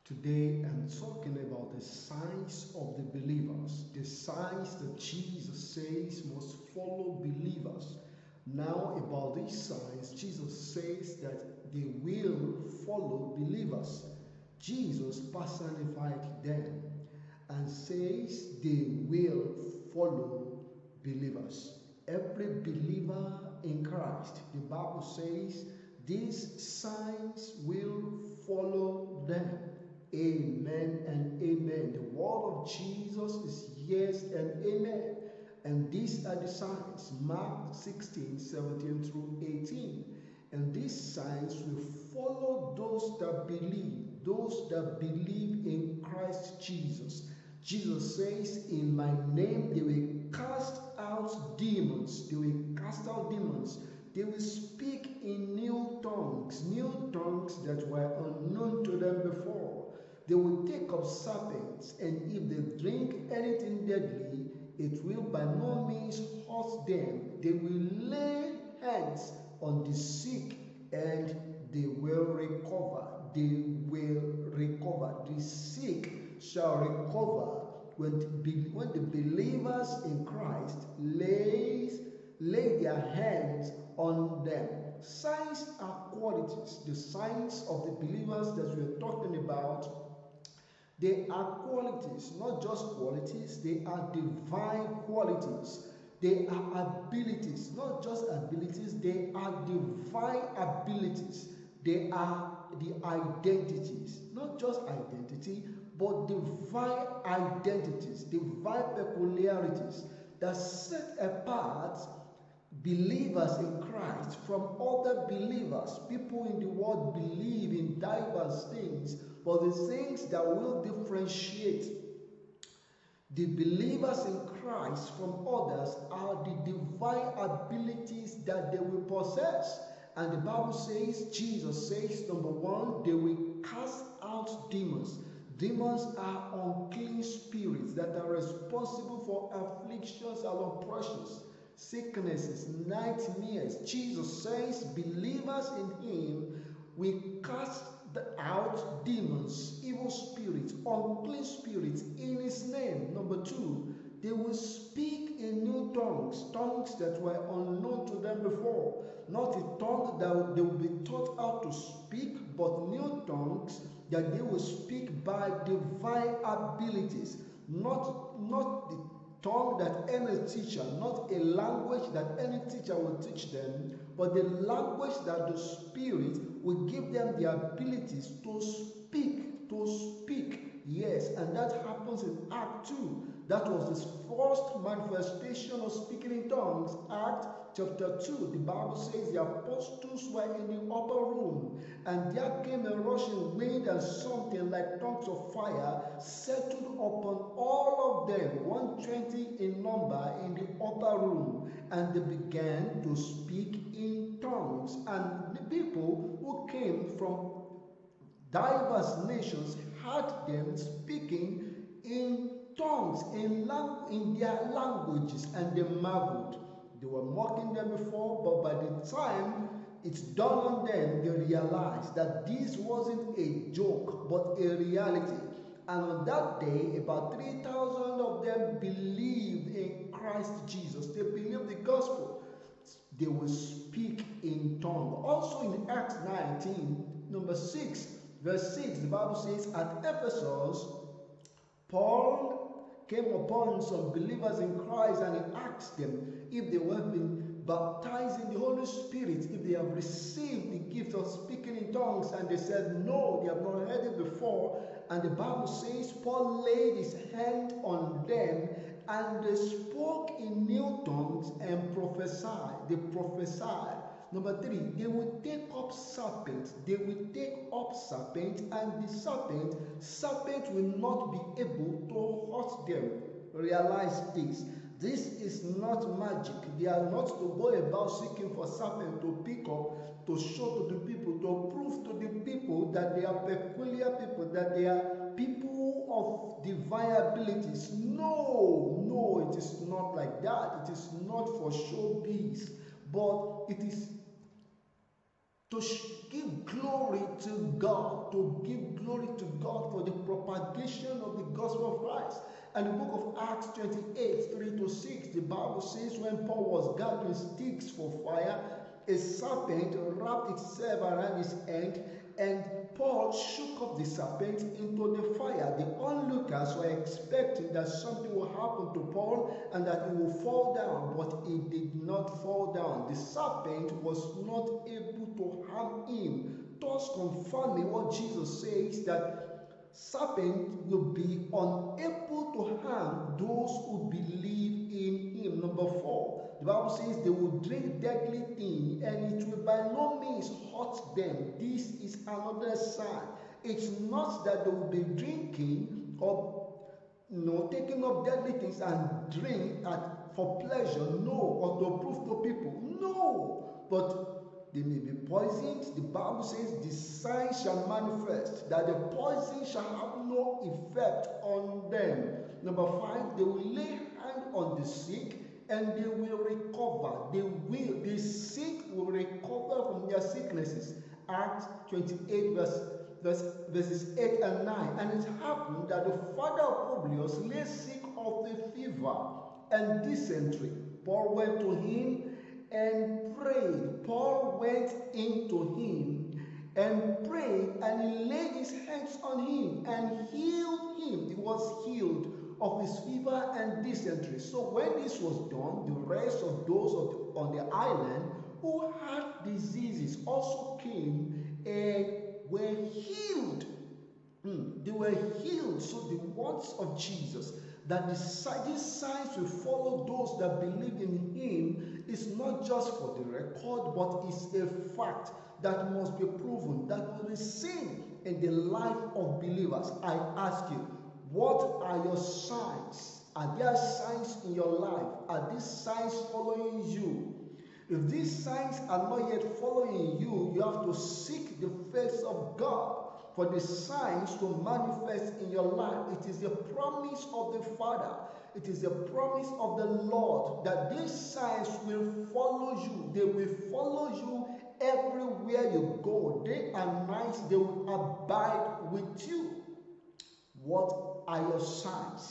Today I'm talking about the signs of the believers, the signs that Jesus says must follow believers. Now, about these signs, Jesus says that they will follow believers. Jesus personified them and says they will follow believers. Every believer in Christ, the Bible says, these signs will follow them. Amen and amen. The word of Jesus is yes and amen. And these are the signs. Mark 16, 17 through 18. And these signs will follow those that believe in Christ Jesus. Jesus says, in my name they will cast out demons. They will cast out demons. They will speak in new tongues that were unknown to them before. They will take up serpents, and if they drink anything deadly, it will by no means hurt them. They will lay hands on the sick, and they will recover. They will recover. The sick shall recover when the believers in Christ lay their hands on them. Signs are qualities. The signs of the believers that we are talking about, they are qualities, not just qualities, they are divine qualities. They are abilities, not just abilities, they are divine abilities. They are the identities, not just identity, but divine identities, divine peculiarities that set apart believers in Christ from other believers. People in the world believe in diverse things, but the things that will differentiate the believers in Christ from others are the divine abilities that they will possess. And the Bible says, Jesus says, number one, they will cast out demons. Demons are unclean spirits that are responsible for afflictions and oppressions, sicknesses, nightmares. Jesus says believers in him will cast out demons, evil spirits, unclean spirits in his name. Number two, they will speak in new tongues that were unknown to them before. Not a tongue that they will be taught how to speak, but new tongues that they will speak by divine abilities. Not the tongue that any teacher, not a language that any teacher will teach them, but the language that the Spirit will give them the abilities to speak. Yes, and that happens in Act 2. That was his first manifestation of speaking in tongues. Act chapter 2, the Bible says the apostles were in the upper room, and there came a rushing wind, and something like tongues of fire settled upon all of them, 120 in number, in the upper room, and they began to speak in tongues. And the people who came from diverse nations heard them speaking in tongues, in their languages, and they marveled. They were mocking them before, but by the time it dawned on them, they realized that this wasn't a joke, but a reality. And on that day, about 3,000 of them believed in Christ Jesus. They believed the gospel. They will speak in tongues. Also in Acts 19, number 6, verse 6, the Bible says, at Ephesus, Paul came upon some believers in Christ, and he asked them if they were been baptized in the Holy Spirit, if they have received the gift of speaking in tongues, and they said no, they have not heard it before. And the Bible says Paul laid his hand on them, and they spoke in new tongues and prophesied. They prophesied. Number 3, they will take up serpents. They will take up serpents, and the serpent will not be able to hurt them. Realize this. This is not magic. They are not to go about seeking for serpent to pick up, to show to the people, to prove to the people that they are peculiar people, that they are people of divine abilities. No, it is not like that. It is not for showbiz, but it is give glory to God, to give glory to God for the propagation of the gospel of Christ. And the book of Acts 28, 3-6, the Bible says when Paul was gathering sticks for fire, a serpent wrapped itself around his hand, and Paul shook up the serpent into the fire. The onlookers were expecting that something will happen to Paul and that he will fall down, but he did not fall down. The serpent was not able to harm him, thus confirming what Jesus says, that serpent will be unable to harm those who believe in him. Number 4, the Bible says they will drink deadly thing and it will by no means hurt them. This is another sign. It's not that they will be drinking or taking up deadly things and drink for pleasure, no, or to prove to people, no, but they may be poisoned. The Bible says the sign shall manifest, that the poison shall have no effect on them. Number 5, they will lay hand on the sick and they will recover. The sick will recover from their sicknesses. Acts 28 verses 8 and 9. And it happened that the father of Publius lay sick of the fever and dysentery. Paul went to him and prayed. Paul went into him and prayed, and he laid his hands on him and healed him. He was healed of his fever and dysentery. So when this was done, the rest of those on the island who had diseases also came and were healed. They were healed. So the words of Jesus, that these signs will follow those that believe in him, is not just for the record, but is a fact that must be proven, that will be seen in the life of believers. I ask you, what are your signs? Are there signs in your life? Are these signs following you? If these signs are not yet following you, you have to seek the face of God for the signs to manifest in your life. It is the promise of the Father. It is the promise of the Lord that these signs will follow you. They will follow you everywhere you go. Day and night, they will abide with you. What are your signs?